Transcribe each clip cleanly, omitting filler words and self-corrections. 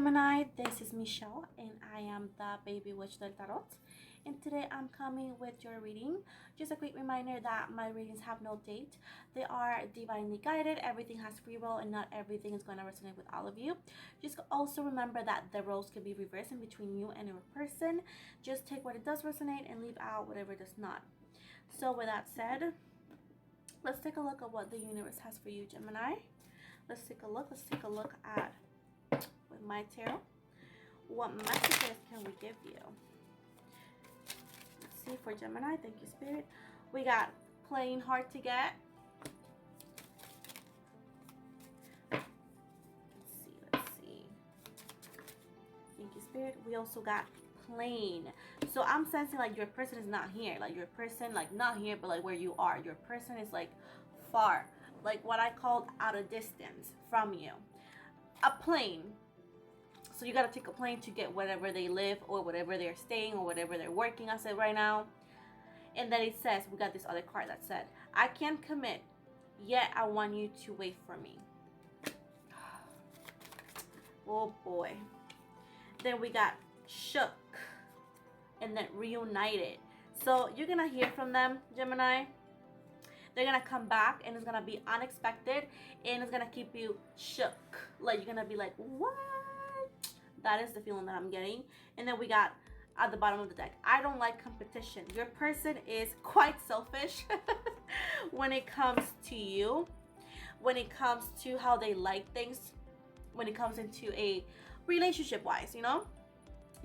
Gemini, this is Michelle and I am the Baby Witch del Tarot, and today I'm coming with your reading. Just a quick reminder that my readings have no date. They are divinely guided. Everything has free will and not everything is going to resonate with all of you. Just also remember that the roles can be reversed in between you and your person. Just take what it does resonate and leave out whatever does not. So with that said, let's take a look at what the universe has for you, Gemini. Let's take a look at, with my tarot, what messages can we give you? Let's see for Gemini. Thank you, Spirit. We got playing hard to get. Let's see. Thank you, Spirit. We also got plain. So I'm sensing like your person is not here. Like your person, like not here, but like where you are. Your person is like far. Like what I called out of distance from you. A plane. So you got to take a plane to get wherever they live or whatever they're staying or whatever they're working as right now. And then it says, we got this other card that said, I can't commit, yet I want you to wait for me. Oh boy. Then we got shook and then reunited. So you're going to hear from them, Gemini. They're going to come back and it's going to be unexpected and it's going to keep you shook. Like you're going to be like, what? That is the feeling that I'm getting. And then we got at the bottom of the deck, I don't like competition. Your person is quite selfish when it comes to you, when it comes to how they like things, when it comes into a relationship wise, you know.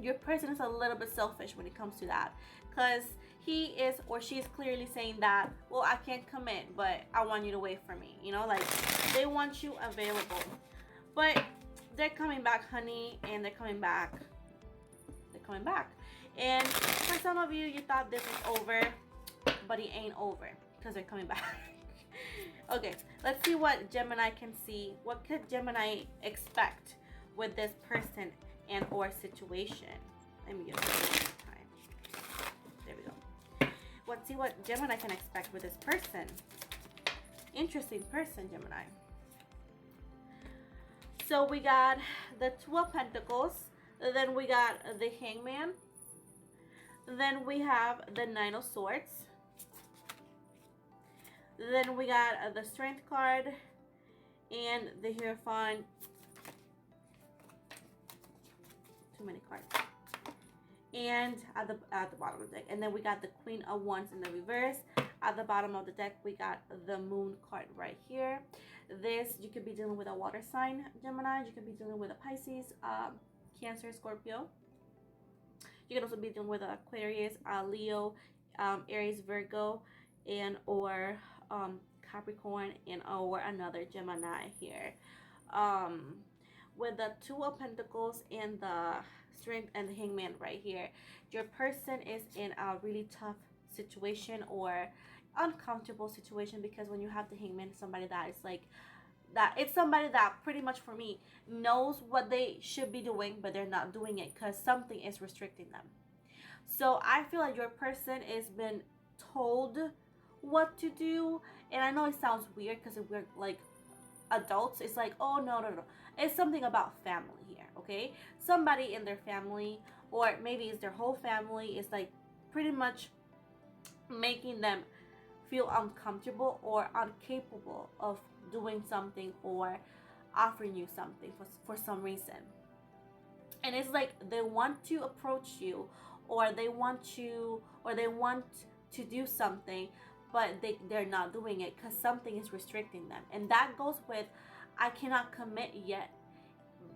Your person is a little bit selfish when it comes to that, because he is or she is clearly saying that, well, I can't commit, but I want you to wait for me, you know, like they want you available. But they're coming back, honey, and they're coming back. They're coming back. And for some of you, you thought this was over, but it ain't over because they're coming back. Okay, let's see what Gemini can see. What could Gemini expect with this person and or situation? Let me get it one more time. There we go. Let's see what Gemini can expect with this person. Interesting person, Gemini. So we got the Two of Pentacles, then we got the Hangman, then we have the Nine of Swords, then we got the Strength card, and the Hierophant. Too many cards. And at the bottom of the deck, and then we got the Queen of Wands in the reverse. At the bottom of the deck, we got the Moon card right here. This, you could be dealing with a water sign, Gemini. You could be dealing with a Pisces, Cancer, Scorpio. You can also be dealing with Aquarius, Leo, Aries, Virgo, and or Capricorn, and or another Gemini here. With the Two of Pentacles and the Strength and the Hangman right here, your person is in a really tough situation or uncomfortable situation, because when you have the Hangman, somebody that is like that, it's somebody that pretty much for me knows what they should be doing, but they're not doing it because something is restricting them. So I feel like your person has been told what to do, and I know it sounds weird because we're like adults. It's like, oh no, it's something about family here. Okay, somebody in their family, or maybe it's their whole family, is like pretty much making them feel uncomfortable or incapable of doing something or offering you something for some reason. And it's like they want to approach you, or they want to do something, but they're not doing it because something is restricting them. And that goes with, I cannot commit yet,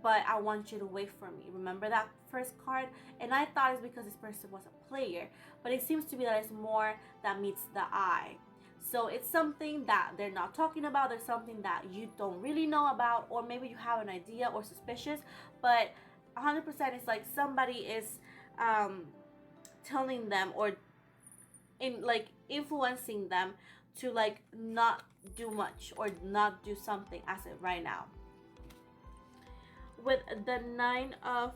but I want you to wait for me. Remember that first card? And I thought it's because this person was a player, but it seems to be that it's more that meets the eye. So it's something that they're not talking about. There's something that you don't really know about, or maybe you have an idea or suspicious, but 100% it's like somebody is telling them or influencing them to like not do much or not do something as of right now. With the Nine of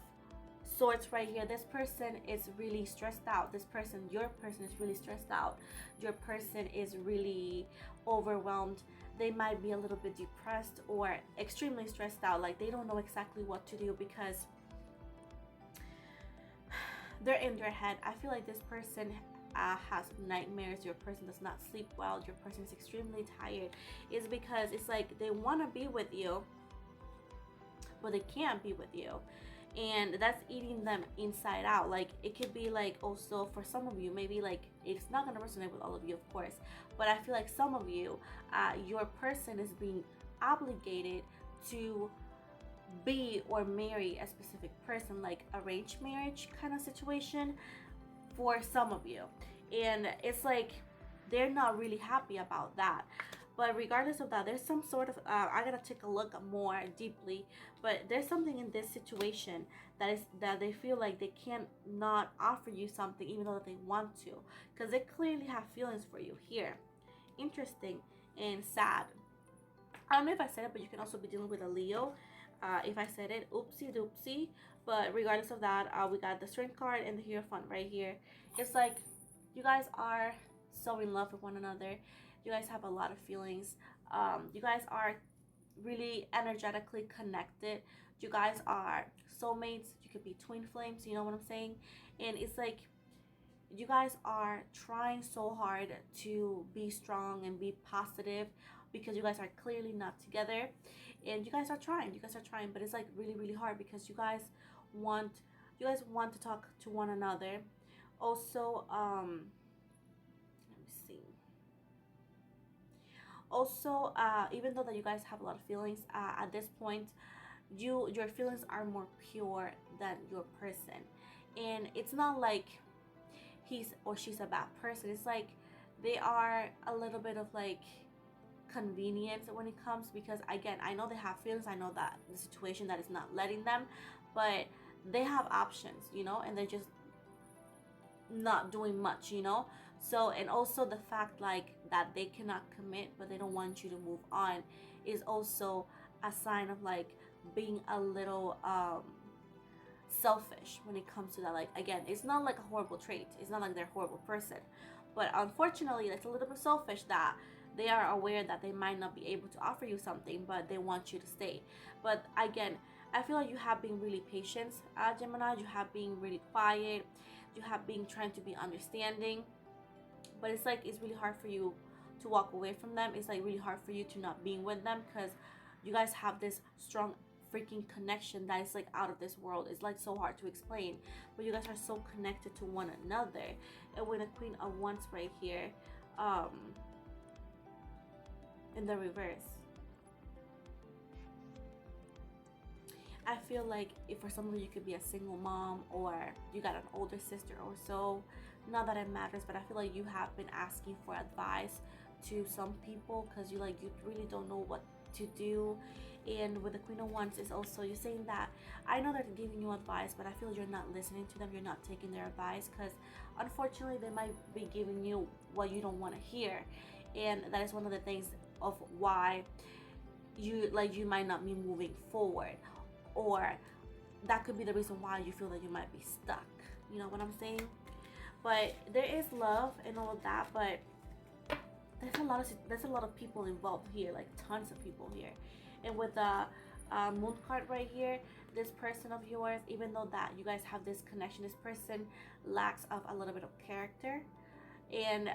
Swords right here, this person is really stressed out. Your person is really stressed out. Your person is really overwhelmed. They might be a little bit depressed or extremely stressed out, like they don't know exactly what to do, because they're in their head. I feel like this person has nightmares. Your person does not sleep well. Your person is extremely tired. It's because it's like they want to be with you, but they can't be with you, and that's eating them inside out. Like, it could be like, also for some of you, maybe like, it's not going to resonate with all of you, of course, but I feel like some of you, your person is being obligated to be or marry a specific person, like arranged marriage kind of situation for some of you, and it's like they're not really happy about that. But regardless of that, there's some sort of I gotta take a look more deeply, but there's something in this situation that they feel like they can't not offer you something even though that they want to, because they clearly have feelings for you here. Interesting and sad. I don't know if I said it, but you can also be dealing with a Leo. If I said it, oopsie doopsie. But regardless of that, we got the Strength card and the Hierophant right here. It's like you guys are so in love with one another. You guys have a lot of feelings. You guys are really energetically connected. You guys are soulmates. You could be twin flames. You know what I'm saying? And it's like you guys are trying so hard to be strong and be positive, because you guys are clearly not together, and you guys are trying, but it's like really, really hard, because you guys want to talk to one another. Also, let me see. Also, even though that you guys have a lot of feelings, at this point, your feelings are more pure than your person, and it's not like he's or she's a bad person. It's like they are a little bit of like convenience when it comes, because again, I know they have feelings. I know that the situation that is not letting them, but they have options, you know, and they're just not doing much, you know. So, and also the fact like that they cannot commit, but they don't want you to move on, is also a sign of like being a little selfish when it comes to that. Like, again, it's not like a horrible trait, it's not like they're a horrible person, but unfortunately it's a little bit selfish that they are aware that they might not be able to offer you something, but they want you to stay. But again, I feel like you have been really patient, Gemini. You have been really quiet. You have been trying to be understanding, but it's like it's really hard for you to walk away from them. It's like really hard for you to not being with them, because you guys have this strong freaking connection that is like out of this world. It's like so hard to explain, but you guys are so connected to one another. And with the Queen of Wands right here, in the reverse, I feel like if for some of you could be a single mom, or you got an older sister or so, not that it matters, but I feel like you have been asking for advice to some people, because you really don't know what to do. And with the Queen of Wands is also you saying that I know they're giving you advice, but I feel you're not listening to them. You're not taking their advice, because unfortunately they might be giving you what you don't want to hear, and that is one of the things of why you might not be moving forward, or that could be the reason why you feel that you might be stuck. You know what I'm saying? But there is love and all of that, but there's a lot of people involved here, like tons of people here. And with the Moon card right here, this person of yours, even though that you guys have this connection, this person lacks of a little bit of character, and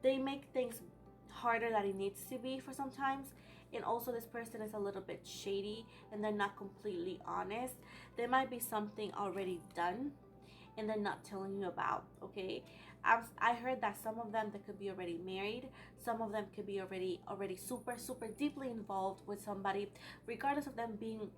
they make things harder than it needs to be for sometimes. And also this person is a little bit shady, and they're not completely honest. There might be something already done and they're not telling you about. Okay, I heard that some of them, they could be already married. Some of them could be already super deeply involved with somebody, regardless of them being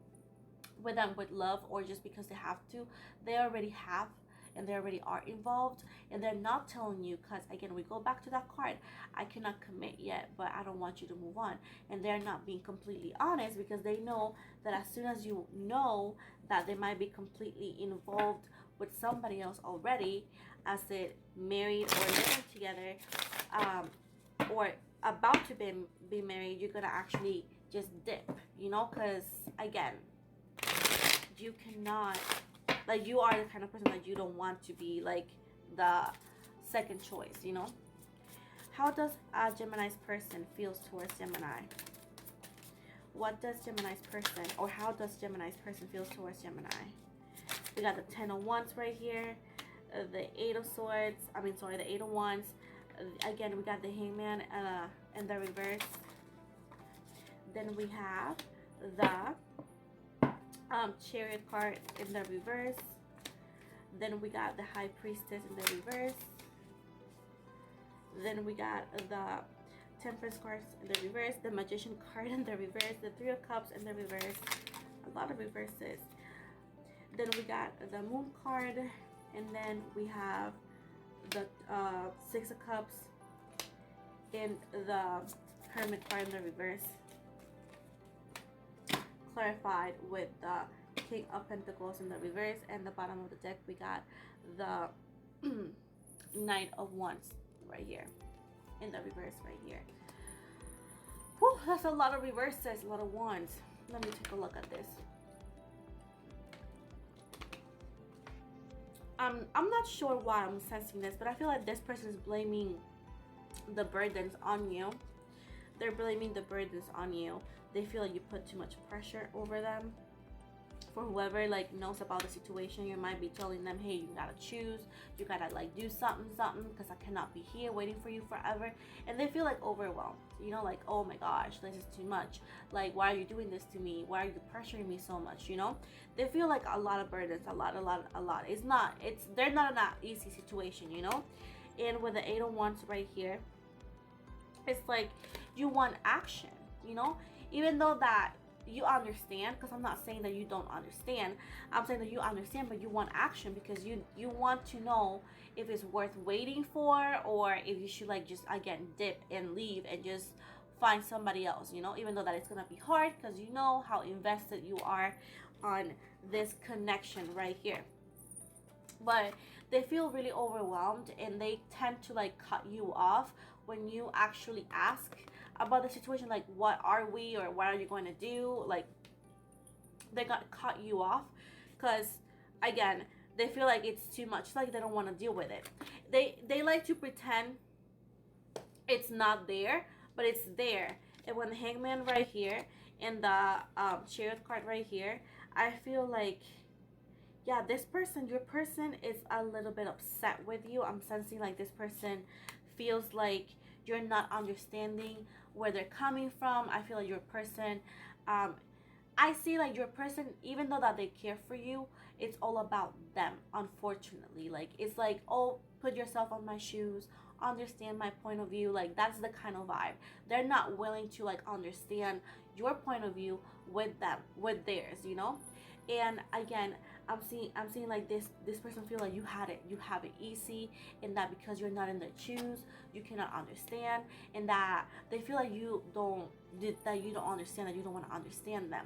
with them with love or just because they have to. They already have, and they already are involved, and they're not telling you, because again, we go back to that card, I cannot commit yet, but I don't want you to move on. And they're not being completely honest, because they know that as soon as you know that they might be completely involved with somebody else already, as it married or living together, or about to be married, you're gonna actually just dip, you know, because again, you cannot, like, you are the kind of person that you don't want to be like the second choice, you know. How does Gemini's person feels towards Gemini? What does Gemini's person, or how does Gemini's person feels towards Gemini? We got the 10 of Wands right here, the 8 of Swords, the 8 of Wands. Again, we got the Hangman in the reverse. Then we have the Chariot card in the reverse. Then we got the High Priestess in the reverse. Then we got the Temperance card in the reverse, the Magician card in the reverse, the Three of Cups in the reverse. A lot of reverses. Then we got the Moon card, and then we have the Six of Cups and the Hermit card in the reverse, clarified with the King of Pentacles in the reverse. And the bottom of the deck, we got the Knight of Wands right here in the reverse right here. Whew, that's a lot of reverses, a lot of wands. Let me take a look at this. I'm not sure why I'm sensing this, but I feel like this person is blaming the burdens on you. They're blaming the burdens on you. They feel like you put too much pressure over them. For whoever like knows about the situation, you might be telling them, hey, you gotta choose, you gotta like do something because I cannot be here waiting for you forever. And they feel like overwhelmed, you know, like, oh my gosh, this is too much, like, why are you doing this to me, why are you pressuring me so much, you know? They feel like a lot of burdens, a lot. They're not in an easy situation, you know? And with the 8 of Wands right here, it's like you want action, you know, even though that you understand, because I'm not saying that you don't understand, I'm saying that you understand, but you want action because you want to know if it's worth waiting for, or if you should like just again dip and leave and just find somebody else, you know, even though that it's gonna be hard because you know how invested you are on this connection right here. But they feel really overwhelmed, and they tend to like cut you off when you actually ask about the situation, like what are we, or what are you going to do. Like they got cut you off because again they feel like it's too much, like they don't want to deal with it. They like to pretend it's not there, but it's there. And when the Hangman right here and the Chariot card right here, I feel like, yeah, this person, your person is a little bit upset with you. I'm sensing like this person feels like you're not understanding where they're coming from. I feel like your person, I see like your person, even though that they care for you, it's all about them, unfortunately. Like, it's like, oh, put yourself on my shoes, understand my point of view. Like, that's the kind of vibe. They're not willing to like understand your point of view with them, with theirs, you know? And again, I'm seeing like this person feel like you have it easy, and that because you're not in their shoes, you cannot understand, and that they feel like you don't understand, that you don't want to understand them.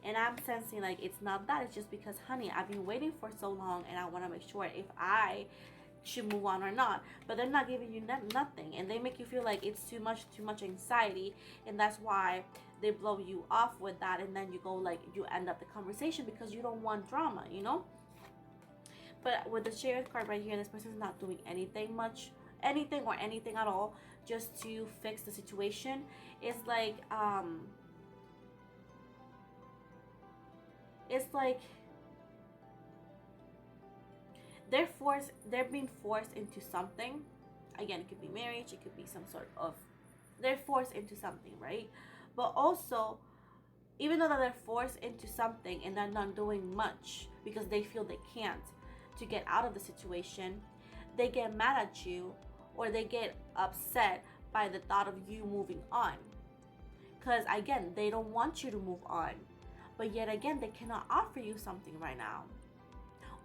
And I'm sensing like it's not that, it's just because, honey, I've been waiting for so long, and I want to make sure if I should move on or not. But they're not giving you nothing, and they make you feel like it's too much anxiety, and that's why they blow you off with that. And then you go like, you end up the conversation because you don't want drama, you know? But with the Chariot card right here, this person is not doing anything at all just to fix the situation. It's like they're being forced into something. Again, it could be marriage, it could be some sort of, they're forced into something, right? But also, even though that they're forced into something and they're not doing much because they feel they can't to get out of the situation, they get mad at you, or they get upset by the thought of you moving on. Because again, they don't want you to move on, but yet again, they cannot offer you something right now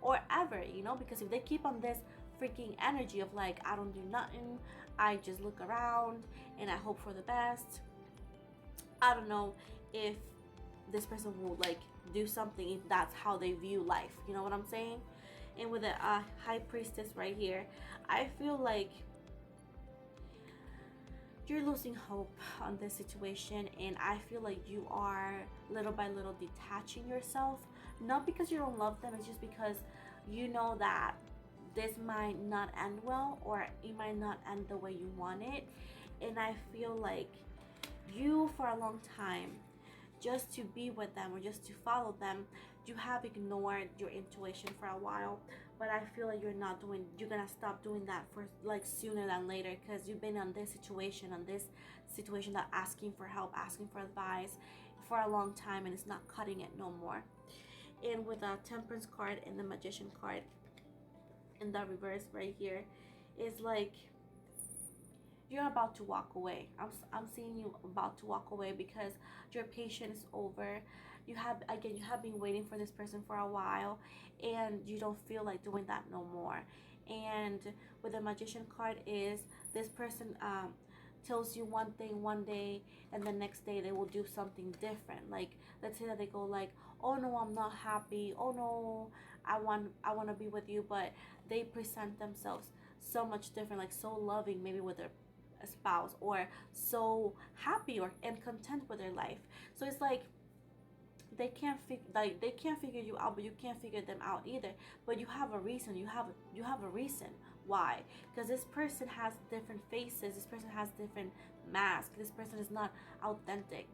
or ever, you know? Because if they keep on this freaking energy of like, I don't do nothing, I just look around and I hope for the best, I don't know if this person will like do something if that's how they view life, you know what I'm saying? And with the High Priestess right here, I feel like you're losing hope on this situation, and I feel like you are little by little detaching yourself, not because you don't love them, it's just because you know that this might not end well, or it might not end the way you want it. And I feel like you, for a long time, just to be with them or just to follow them, you have ignored your intuition for a while, but I feel like you're gonna stop doing that for like sooner than later, because you've been on this situation that asking for help, asking for advice for a long time, and it's not cutting it no more. And with the Temperance card and the Magician card in the reverse right here, is like you're about to walk away. I'm seeing you about to walk away because your patience is over. You have been waiting for this person for a while, and you don't feel like doing that no more. And with the Magician card is this person tells you one thing one day, and the next day they will do something different. Like, let's say that they go like, oh no, I'm not happy, oh no, I want to be with you, but they present themselves so much different, like so loving maybe with their spouse, or so happy or and content with their life. So it's like they can't figure you out, but you can't figure them out either. But you have a reason. You have a reason why. Because this person has different faces. This person has different masks. This person is not authentic,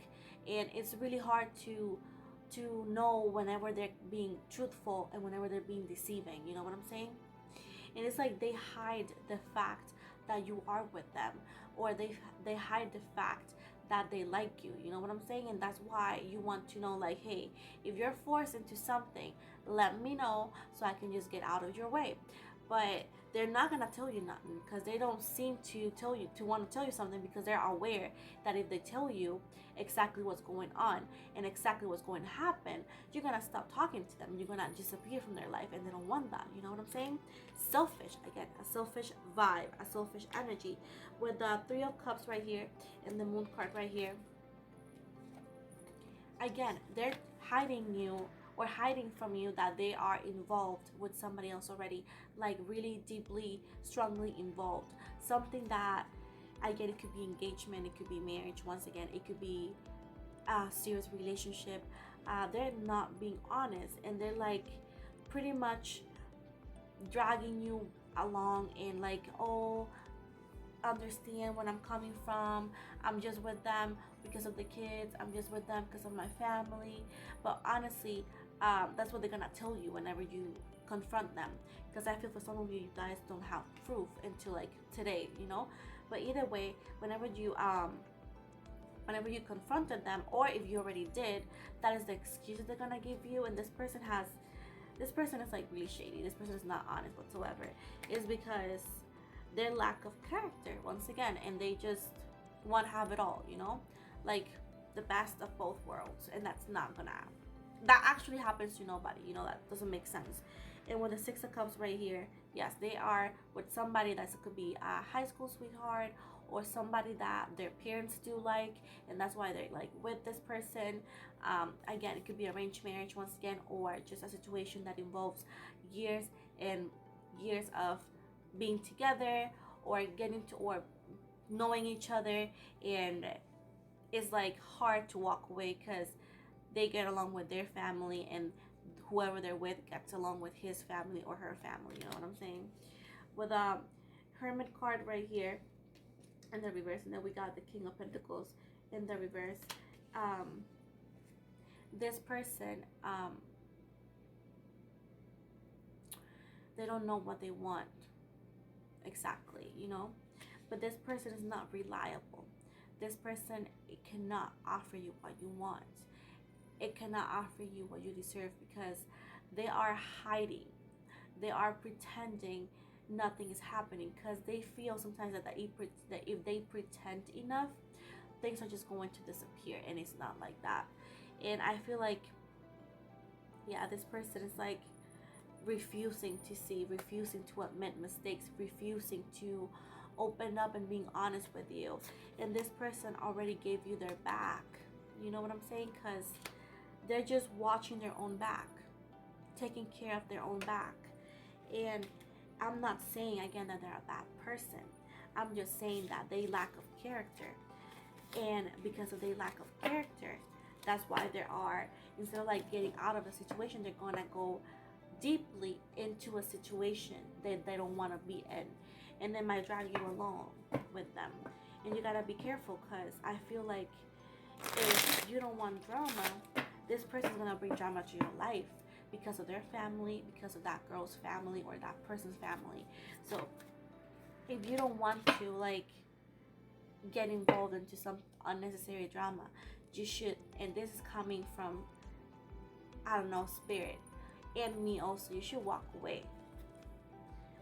and it's really hard to know whenever they're being truthful and whenever they're being deceiving. You know what I'm saying? And it's like they hide the fact that you are with them, or they hide the fact that they like you. You know what I'm saying? And that's why you want to know, like, hey, if you're forced into something, let me know so I can just get out of your way. But they're not gonna tell you nothing, because they don't seem to want to tell you something, because they're aware that if they tell you exactly what's going on and exactly what's going to happen, you're gonna stop talking to them. You're gonna disappear from their life, and they don't want that. You know what I'm saying? Selfish, again, a selfish vibe, a selfish energy. With the Three of Cups right here and the Moon card right here, again, they're hiding from you that they are involved with somebody else already, like really deeply, strongly involved. Something that, again, it could be engagement, it could be marriage, once again, it could be a serious relationship. They're not being honest, and they're like pretty much dragging you along, and like, oh, understand when I'm coming from. I'm just with them because of the kids. I'm just with them because of my family. But honestly, that's what they're gonna tell you whenever you confront them. Because I feel for some of you, you guys don't have proof until like today, you know. But either way, whenever you confronted them, or if you already did, that is the excuse they're gonna give you. And this person is like really shady. This person is not honest whatsoever. Is because their lack of character, once again, and they just want to have it all, you know, like the best of both worlds. And that actually happens to nobody, you know. That doesn't make sense. And with the Six of Cups right here, yes, they are with somebody that could be a high school sweetheart, or somebody that their parents do like, and that's why they're like with this person. Again, it could be arranged marriage, once again, or just a situation that involves years and years of being together, or or knowing each other, and it's like hard to walk away because they get along with their family, and whoever they're with gets along with his family or her family. You know what I'm saying? With a Hermit card right here in the reverse, and then we got the King of Pentacles in the reverse. This person, they don't know what they want exactly, you know. But this person is not reliable. This person, it cannot offer you what you want. It cannot offer you what you deserve, because they are hiding. They are pretending nothing is happening, because they feel sometimes that if they pretend enough, things are just going to disappear, and it's not like that. And I feel like, yeah, this person is like refusing to see, refusing to admit mistakes, refusing to open up and being honest with you. And this person already gave you their back. You know what I'm saying? Because they're just watching their own back, taking care of their own back. And I'm not saying, again, that they're a bad person. I'm just saying that they lack of character. And because of their lack of character, that's why they are, instead of like getting out of a situation, they're going to go deeply into a situation that they don't want to be in, and they might drag you along with them. And you gotta be careful, because I feel like if you don't want drama, this person is gonna bring drama to your life. because of their family, because of that girl's family or that person's family. So if you don't want to like get involved into some unnecessary drama, you should, and this is coming from, I don't know, spirit and me also, you should walk away.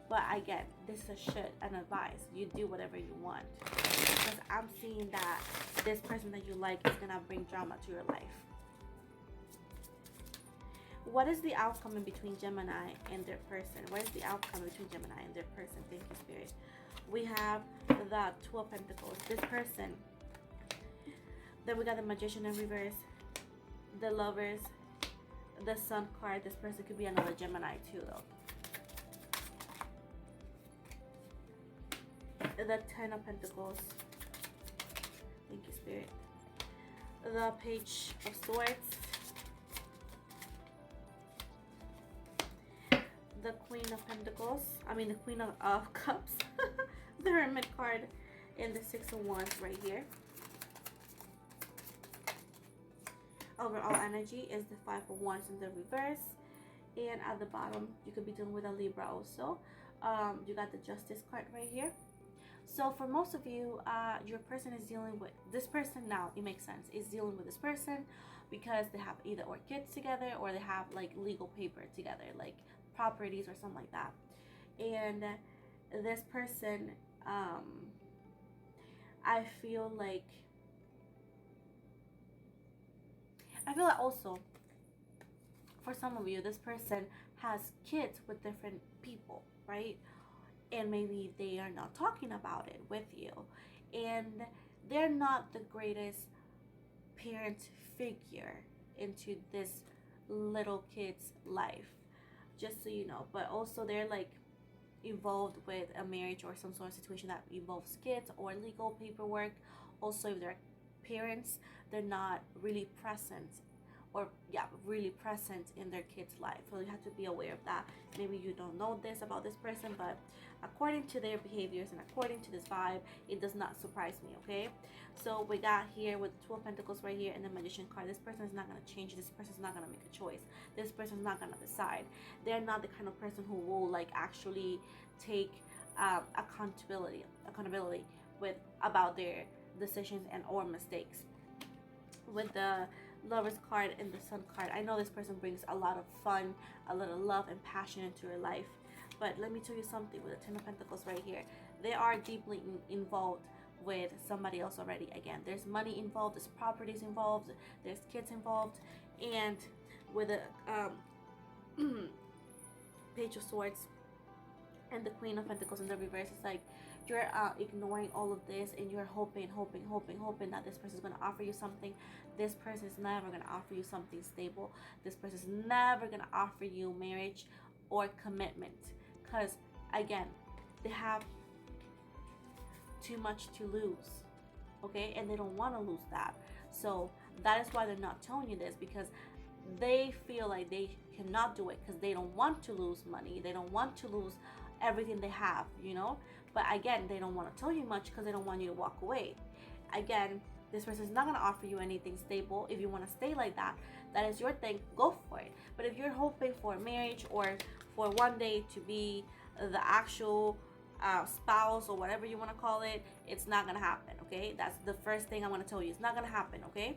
But again, this is a should and advice. You do whatever you want, because I'm seeing that this person that you like is gonna bring drama to your life. What is the outcome in between Gemini and their person? What is the outcome between Gemini and their person? Thank you, Spirit. We have the Two of Pentacles. This person. Then we got the Magician in reverse. The Lovers. The Sun card. This person could be another Gemini too, though. The Ten of Pentacles. Thank you, Spirit. The Page of Swords. The Queen of Pentacles. The Queen of Cups. The Hermit card. And the Six of Wands right here. Overall energy is the Five of Wands in the reverse. And at the bottom, you could be dealing with a Libra also. You got the Justice card right here. So for most of you, your person is dealing with this person now. It makes sense. Is dealing with this person because they have either or kids together, or they have like legal paper together, like properties or something like that. And this person, I feel like also for some of you, this person has kids with different people, right? And maybe they are not talking about it with you, and they're not the greatest parent figure into this little kid's life, just so you know. But also they're like involved with a marriage or some sort of situation that involves kids or legal paperwork. Also, if they're parents, they're not really present, or really present in their kid's life. So you have to be aware of that. Maybe you don't know this about this person, but according to their behaviors and according to this vibe, it does not surprise me, okay? So we got here with the Two of Pentacles right here and the Magician card. This person is not going to change. This person is not going to make a choice. This person is not going to decide. They're not the kind of person who will like actually take accountability with about their decisions and or mistakes. With the Lovers card and the Sun card, I know this person brings a lot of fun, a lot of love and passion into your life. But let me tell you something with the Ten of Pentacles right here. They are deeply involved with somebody else already. Again, there's money involved, there's properties involved, there's kids involved. And with the Page of Swords and the Queen of Pentacles in the reverse, it's like you're ignoring all of this, and you're hoping that this person is going to offer you something. This person is never going to offer you something stable. This person is never going to offer you marriage or commitment, because again, they have too much to lose, okay? And they don't want to lose that. So that is why they're not telling you this, because they feel like they cannot do it, because they don't want to lose money. They don't want to lose everything they have, you know. But again, they don't want to tell you much because they don't want you to walk away. Again, this person is not going to offer you anything stable. If you want to stay like that, that is your thing. Go for it. But if you're hoping for marriage, or for one day to be the actual spouse or whatever you want to call it, it's not going to happen, okay? That's the first thing I want to tell you. It's not going to happen, okay?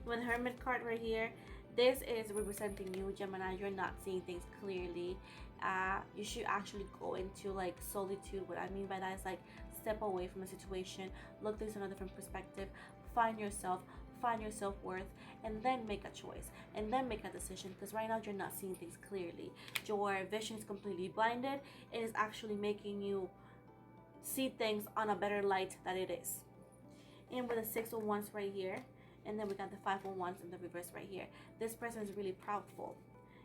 With the Hermit card right here, this is representing you, Gemini. You're not seeing things clearly. You should actually go into like solitude. What I mean by that is like step away from a situation, look things from a different perspective, find yourself, find your self-worth, and then make a choice, and then make a decision. Because right now you're not seeing things clearly. Your vision is completely blinded. It is actually making you see things on a better light than it is. And with the Six of Wands right here, and then we got the Five of Wands in the reverse right here. This person is really proudful.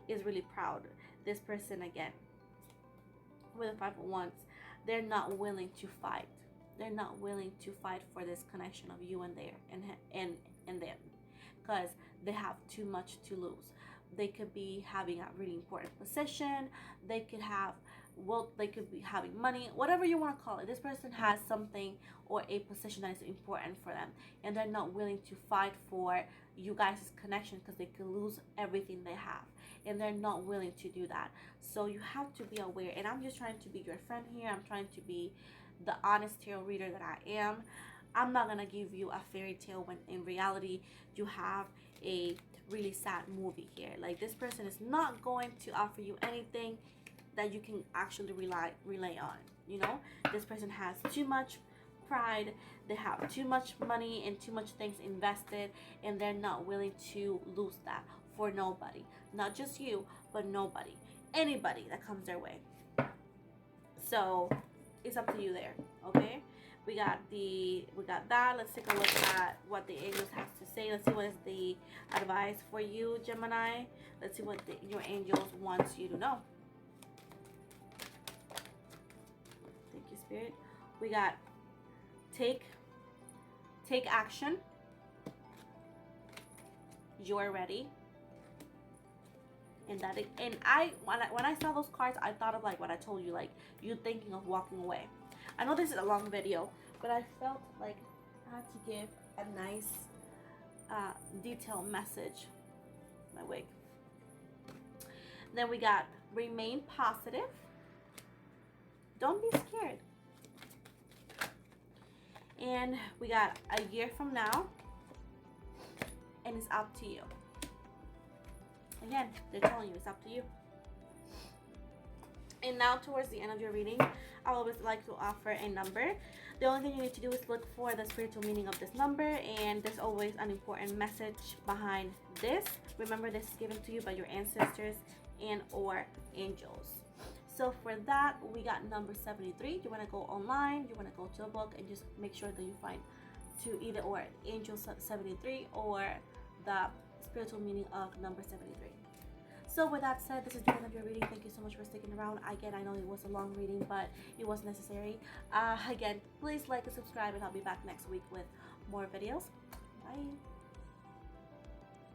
Is really proud. This person, again, with the Five of Wands, they're not willing to fight. They're not willing to fight for this connection of you and them, because they have too much to lose. They could be having a really important position. They could have wealth. They could be having money, whatever you want to call it. This person has something or a position that is important for them, and they're not willing to fight for you guys' connection, because they could lose everything they have, and they're not willing to do that. So you have to be aware, and I'm just trying to be your friend here. I'm trying to be the honest tarot reader that I am. I'm not gonna give you a fairy tale when in reality you have a really sad movie here. Like, this person is not going to offer you anything that you can actually rely on. You know, this person has too much pride, they have too much money and too much things invested, and they're not willing to lose that for nobody. Not just you, but nobody, anybody that comes their way. So it's up to you there. Okay, we got that. Let's take a look at what the angels have to say. Let's see what is the advice for you, Gemini. Let's see what your angels want you to know. Thank you, Spirit. We got take action. You're ready. And that when I saw those cards, I thought of like what I told you, like you thinking of walking away. I know this is a long video, but I felt like I had to give a nice detailed message. My wig. Then we got remain positive. Don't be scared. And we got a year from now, and it's up to you. Again, they're telling you it's up to you. And now towards the end of your reading, I always like to offer a number. The only thing you need to do is look for the spiritual meaning of this number, and there's always an important message behind this. Remember, this is given to you by your ancestors and or angels. So for that, we got number 73. You want to go online, you want to go to a book, and just make sure that you find to either or angel 73 or the spiritual meaning of number 73. So with that said, this is the end of your reading. Thank you so much for sticking around. Again, I know it was a long reading, but it was necessary. Again, please like and subscribe, and I'll be back next week with more videos. Bye.